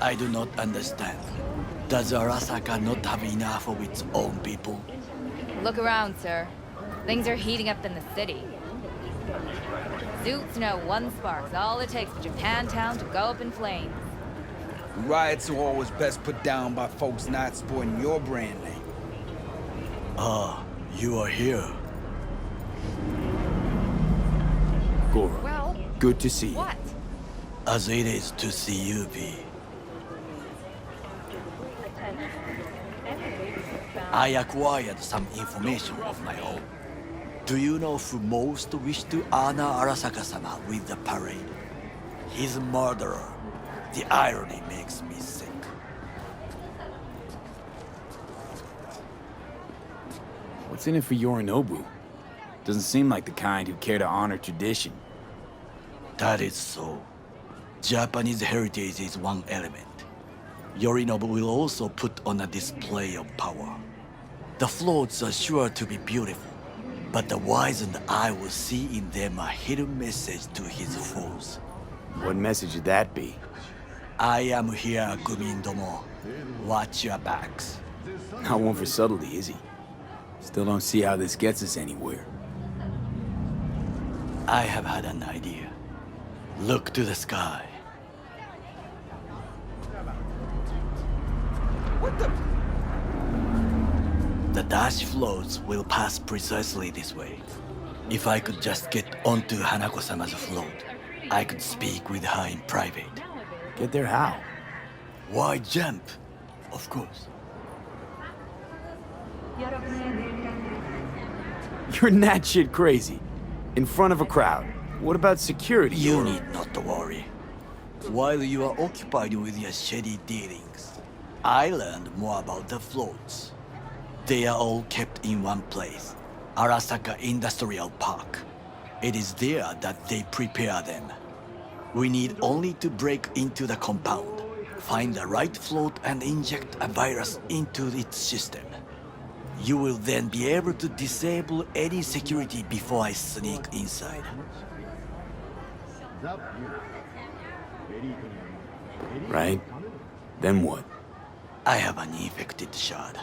I do not understand. Does Arasaka not have enough of its own people? Look around, sir. Things are heating up in the city. Suits know one spark's all it takes for Japantown to go up in flames. Riots are always best put down by folks not sporting your brand name. Ah, you are here. Goro, Well, good to see you. what? As it is to see you, V. I acquired some information of my own. Do you know who most wished to honor Arasaka-sama with the parade? His murderer. The irony makes me sick. What's in it for Yorinobu? Doesn't seem like the kind who care to honor tradition. That is so. Japanese heritage is one element. Yorinobu will also put on a display of power. The floats are sure to be beautiful, but the wizened eye will see in them a hidden message to his foes. What message would that be? I am here, Gumindomo. Watch your backs. Not one for subtlety, is he? Still don't see how this gets us anywhere. I have had an idea. Look to the sky. What the? The dash floats will pass precisely this way. If I could just get onto Hanako-sama's float, I could speak with her in private. Get there how? Why jump? Of course. You're that shit crazy. In front of a crowd. What about security? You need not to worry. While you are occupied with your shady dealings, I learned more about the floats. They are all kept in one place, Arasaka Industrial Park. It is there that they prepare them. We need only to break into the compound, find the right float and inject a virus into its system. You will then be able to disable any security before I sneak inside. Right? Then what? I have an infected shard.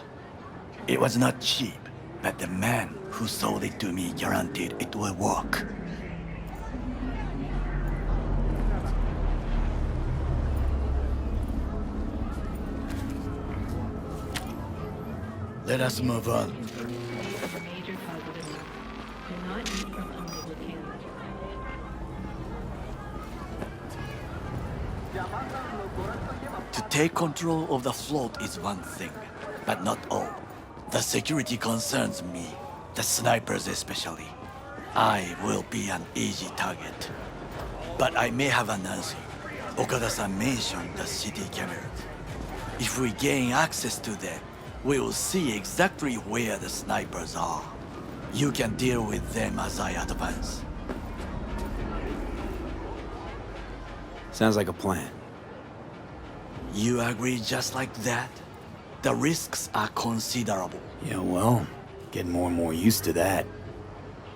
It was not cheap, but the man who sold it to me guaranteed it will work. Let us move on. To take control of the float is one thing, but not all. The security concerns me, the snipers especially. I will be an easy target. But I may have an answer. Okada-san mentioned the city cameras. If we gain access to them, we will see exactly where the snipers are. You can deal with them as I advance. Sounds like a plan. You agree just like that? The risks are considerable. Yeah, well, getting more and more used to that.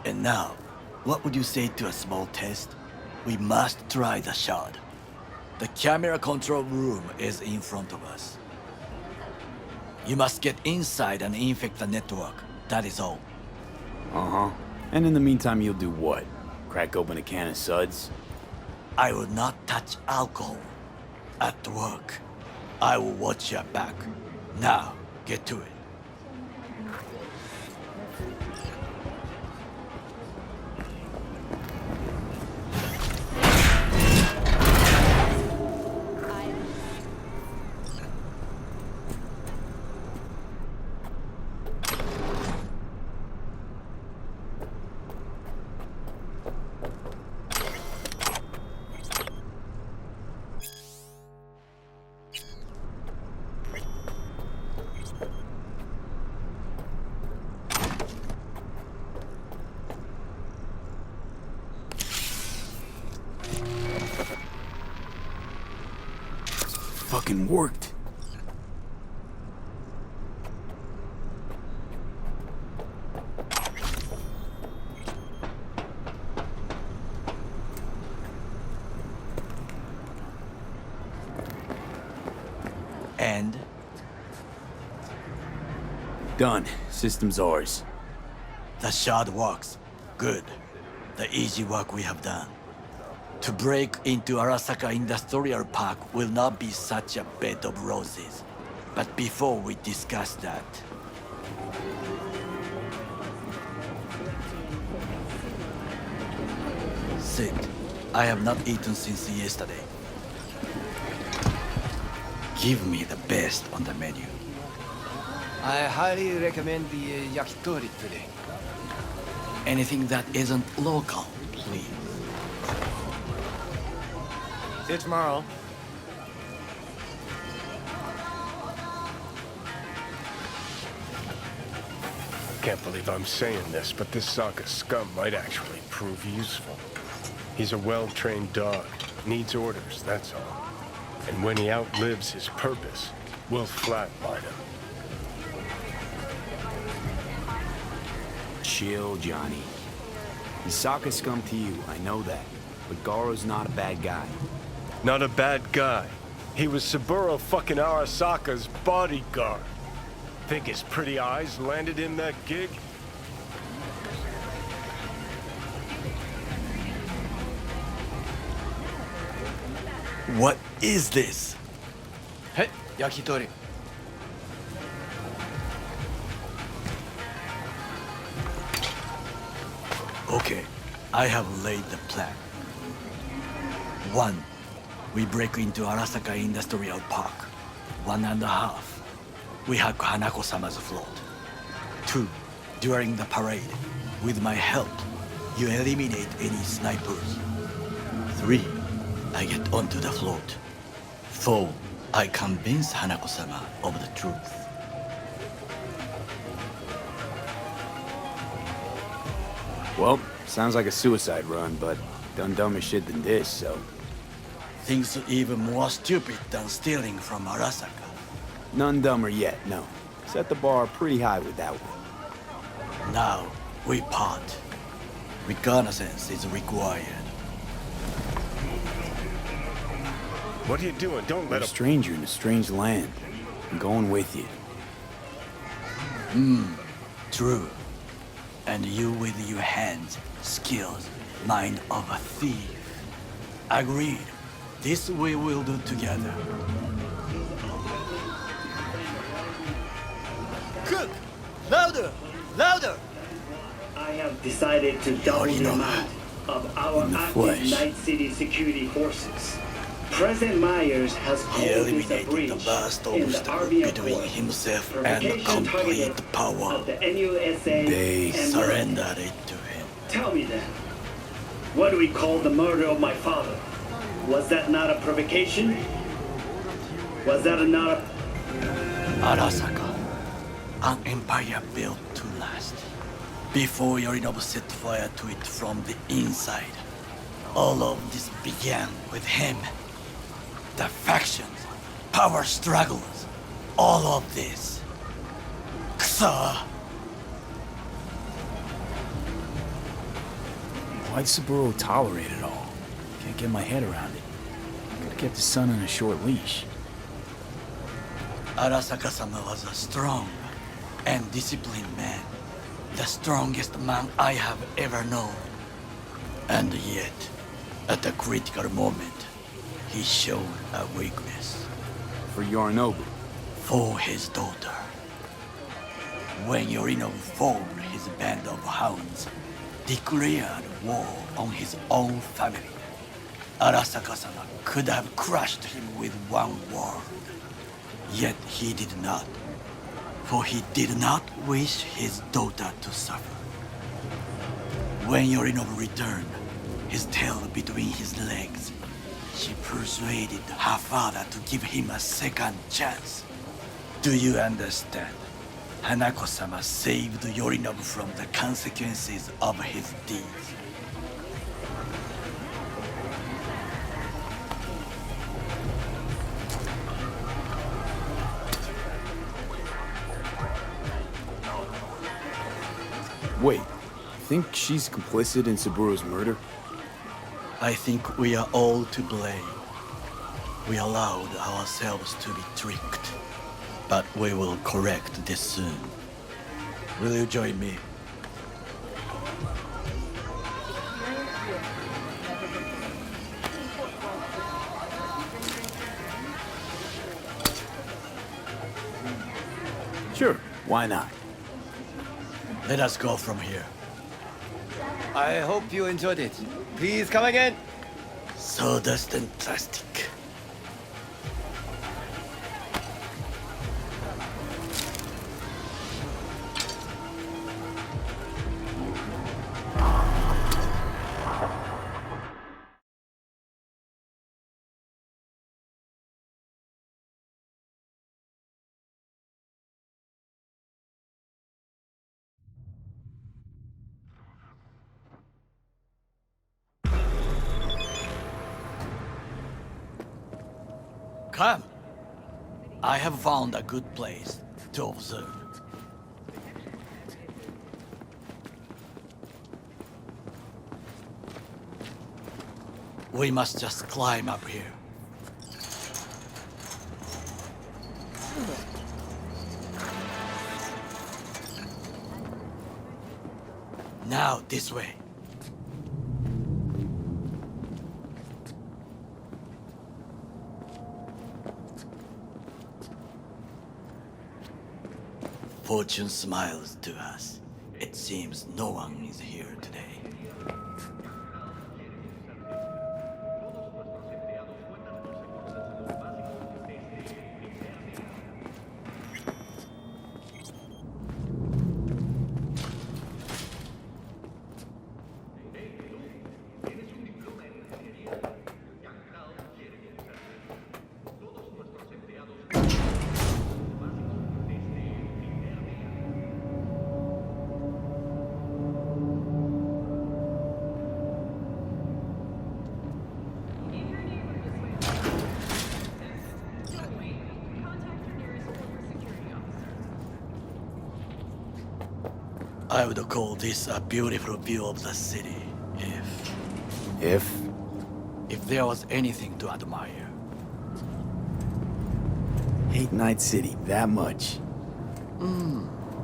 And now, what would you say to a small test? We must try the shard. The camera control room is in front of us. You must get inside and infect the network. That is all. Uh-huh. And in the meantime, you'll do what? Crack open a can of suds? I will not touch alcohol. At work, I will watch your back. Now, get to it. Fucking worked. And Done. System's ours. the shard works. Good. The easy work we have done. To break into Arasaka Industrial Park will not be such a bed of roses. But before we discuss that, sit. I have not eaten since yesterday. Give me the best on the menu. I highly recommend the yakitori today. Anything that isn't local, please. See you tomorrow. Can't believe I'm saying this, but this Sokka scum might actually prove useful. He's a well-trained dog. Needs orders, that's all. And when he outlives his purpose, we'll flatline him. Chill, Johnny. He's Sokka scum to you, I know that. But Garo's not a bad guy. Not a bad guy. He was Saburo fucking Arasaka's bodyguard. Think his pretty eyes landed him that gig? What is this? Hey, yakitori. Okay, I have laid the plan. 1. We break into Arasaka Industrial Park. 1.5. We hack Hanako-sama's float. 2. During the parade, with my help, you eliminate any snipers. 3. I get onto the float. 4. I convince Hanako-sama of the truth. Well, sounds like a suicide run, but done dumber shit than this, so... Things even more stupid than stealing from Arasaka. None dumber yet, no. Set the bar pretty high with that one. Now, we part. Reconnaissance is required. What are you doing? Don't You're let a him... stranger in a strange land. I'm going with you. True. And you with your hands, skills, mind of a thief. Agreed. This we will do together. Cook! Louder! Louder! I have decided to double the amount of our In the active flesh. Night City security forces. President Myers has He called this a eliminated breach the last in the obstacle RV between Accord. himself and Provocation complete targeted power. of the NUSA They and surrendered it to him. Tell me then, what do we call the murder of my father? Was that not a provocation? Was that not a... Arasaka, an empire built to last. Before Yorinobu set fire to it from the inside. All of this began with him. The factions, power struggles, all of this. Kusa! Why'd Saburo tolerate it all? Can't get my head around it. Could've kept his son on a short leash. Arasaka-sama was a strong and disciplined man. The strongest man I have ever known. And yet, at a critical moment, he showed a weakness. For Yorinobu. For his daughter. When Yorinobu formed his band of hounds, declared war on his own family, Arasaka-sama could have crushed him with one word. Yet he did not, for he did not wish his daughter to suffer. When Yorinobu returned, his tail between his legs, she persuaded her father to give him a second chance. Do you understand? Hanako-sama saved Yorinobu from the consequences of his deeds. Wait, think she's complicit in Saburo's murder? I think we are all to blame. We allowed ourselves to be tricked. But we will correct this soon. Will you join me? Sure, why not? Let us go from here. I hope you enjoyed it. Please come again. Sawdust and plastic. Come. I have found a good place to observe. We must just climb up here. Now, this way. Fortune smiles to us. It seems no one is here today. I would call this a beautiful view of the city, If? if there was anything to admire. Hate Night City that much.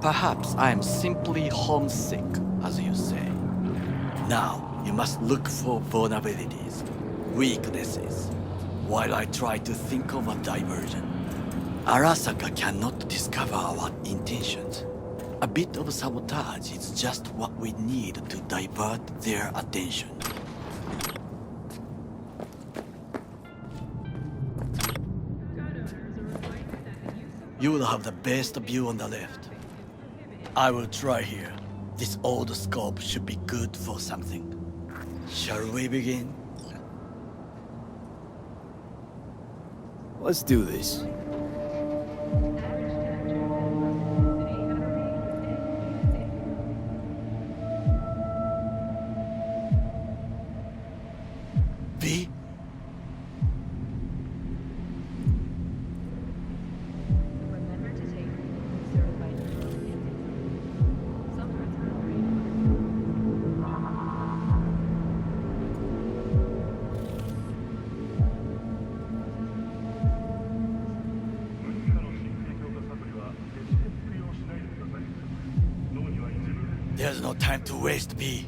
Perhaps I am simply homesick, as you say. Now, you must look for vulnerabilities, weaknesses, while I try to think of a diversion. Arasaka cannot discover our intentions. A bit of sabotage is just what we need to divert their attention. You will have the best view on the left. I will try here. This old scope should be good for something. Shall we begin? Let's do this. V? There's no time to waste, V.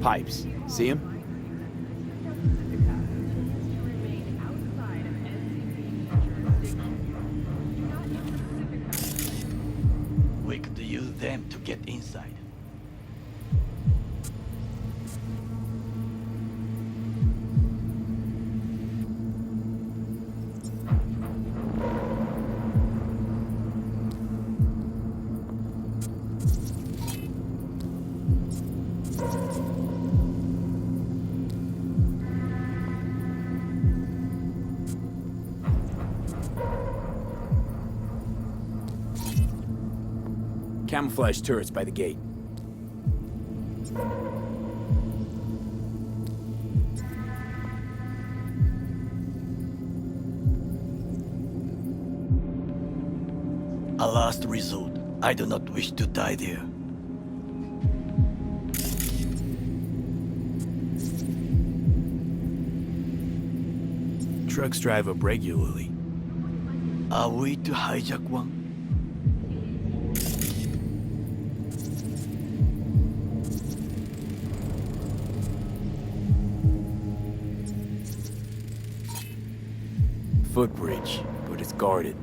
Pipes. See him? We could use them to get inside. Camouflage turrets by the gate. A last resort. I do not wish to die there. Trucks drive up regularly. Are we to hijack one? Footbridge, but it's guarded.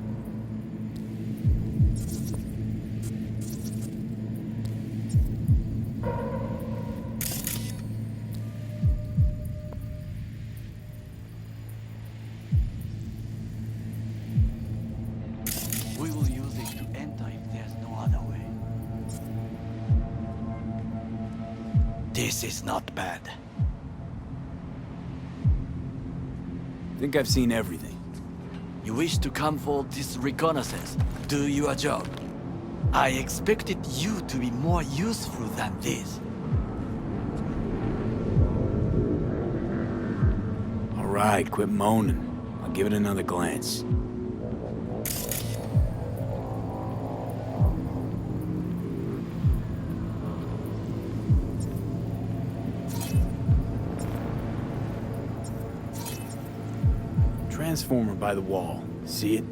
We will use it to enter if there's no other way. This is not bad. Think I've seen everything. You wish to come for this reconnaissance, do your job. I expected you to be more useful than this. All right, quit moaning. I'll give it another glance. Transformer by the wall. See it?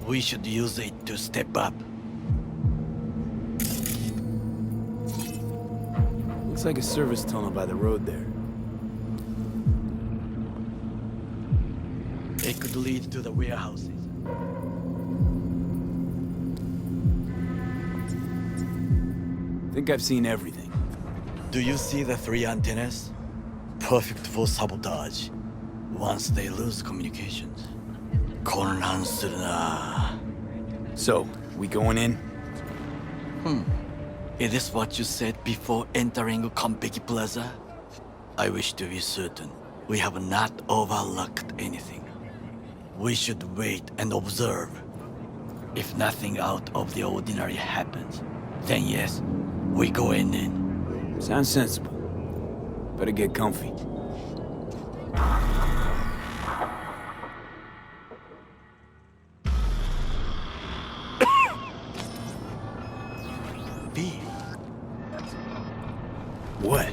We should use it to step up. Looks like a service tunnel by the road there. It could lead to the warehouses. Think I've seen everything. Do you see the 3 antennas? Perfect for sabotage. Once they lose communications.混乱するな. So, we going in? Is this what you said before entering Konpeki Plaza? I wish to be certain we have not overlooked anything. We should wait and observe. If nothing out of the ordinary happens, then yes, we go in. Sounds sensible. Better get comfy. B. What?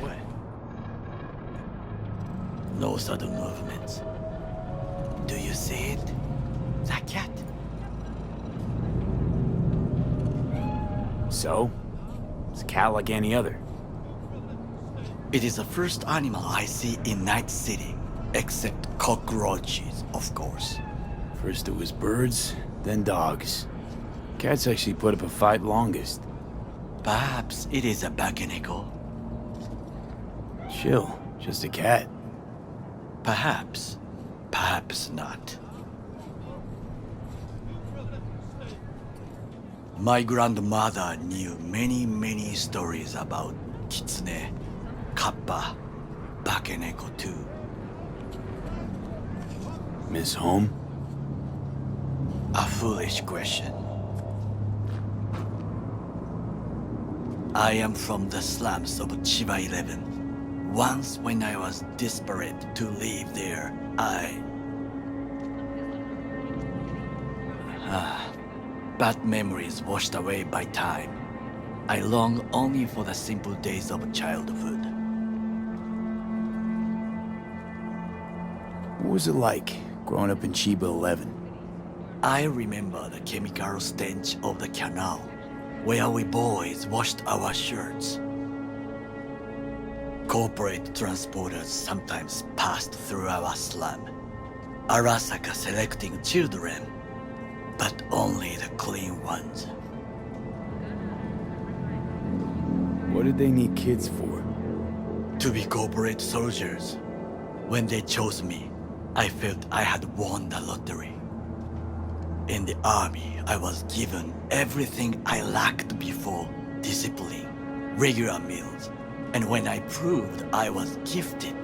No sudden movements. Do you see it? The cat. So? It's a cat like any other. It is the first animal I see in Night City, except cockroaches, of course. First it was birds, then dogs. Cats actually put up a fight longest. Perhaps it is a bakeneko. Chill, just a cat. Perhaps. Perhaps not. My grandmother knew many stories about kitsune, kappa, bakeneko too. Miss Home? A foolish question. I am from the slums of Chiba 11. Once when I was desperate to live there, bad memories washed away by time. I long only for the simple days of childhood. What was it like, growing up in Chiba 11? I remember the chemical stench of the canal, where we boys washed our shirts. Corporate transporters sometimes passed through our slum, Arasaka selecting children, but only the clean ones. What did they need kids for? To be corporate soldiers. When they chose me, I felt I had won the lottery. In the army, I was given everything I lacked before: discipline, regular meals, and when I proved I was gifted,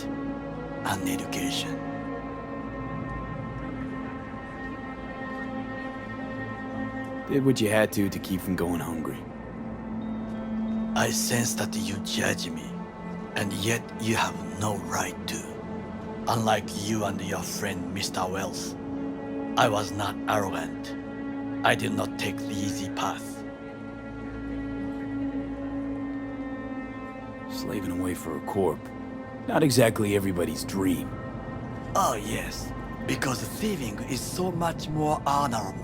an education. Did what you had to keep from going hungry. I sense that you judge me, and yet you have no right to. Unlike you and your friend Mr. Wells, I was not arrogant. I did not take the easy path. Slaving away for a corp. Not exactly everybody's dream. Oh yes, because thieving is so much more honorable.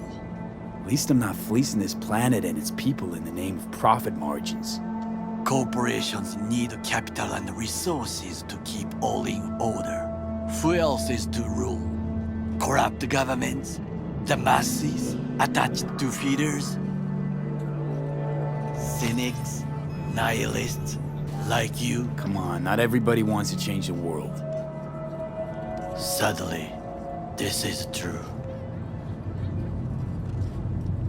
At least I'm not fleecing this planet and its people in the name of profit margins. Corporations need capital and resources to keep all in order. Who else is to rule? Corrupt governments? The masses attached to feeders? Cynics? Nihilists? Like you? Come on, not everybody wants to change the world. Sadly, this is true.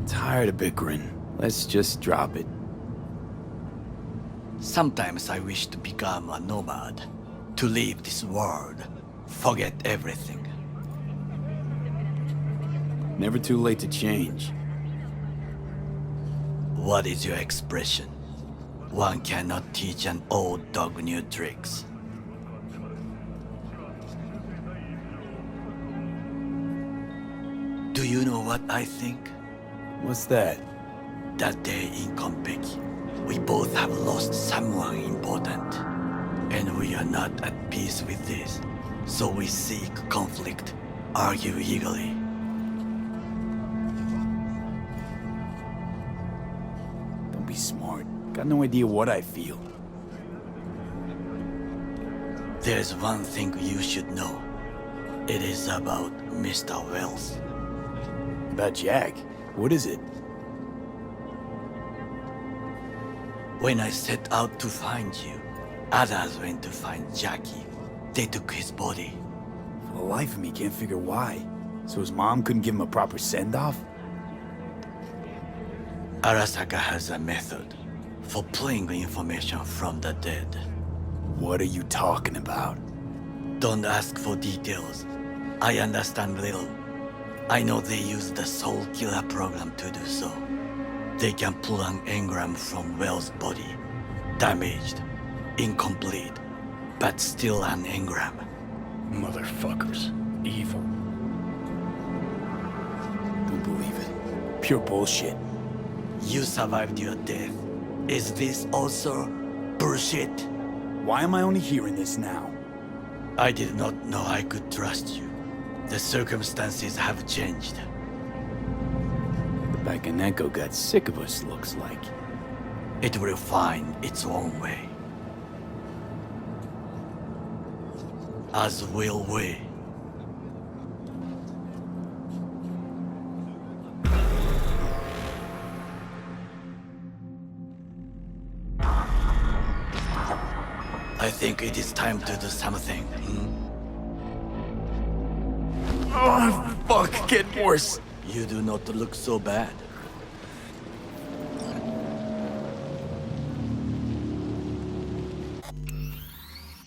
Tired of bickering. Let's just drop it. Sometimes I wish to become a nomad, to leave this world, forget everything. Never too late to change. What is your expression? One cannot teach an old dog new tricks. Do you know what I think? What's that? That day in Konpeki, we both have lost someone important. And we are not at peace with this. So we seek conflict, argue eagerly. Don't be smart. Got no idea what I feel. There's one thing you should know. It is about Mr. Wells. About Jack? What is it? When I set out to find you, others went to find Jackie. They took his body. For the life of me, can't figure why. So his mom couldn't give him a proper send-off? Arasaka has a method for pulling information from the dead. What are you talking about? Don't ask for details. I understand little. I know they use the Soul Killer program to do so. They can pull an engram from Wells' body. Damaged, incomplete, but still an engram. Motherfuckers. Evil. Don't believe it. Pure bullshit. You survived your death. Is this also bullshit? Why am I only hearing this now? I did not know I could trust you. The circumstances have changed. The Bakaneko got sick of us, looks like. It will find its own way. As will we. I think it is time to do something. Oh, fuck, get worse. You do not look so bad.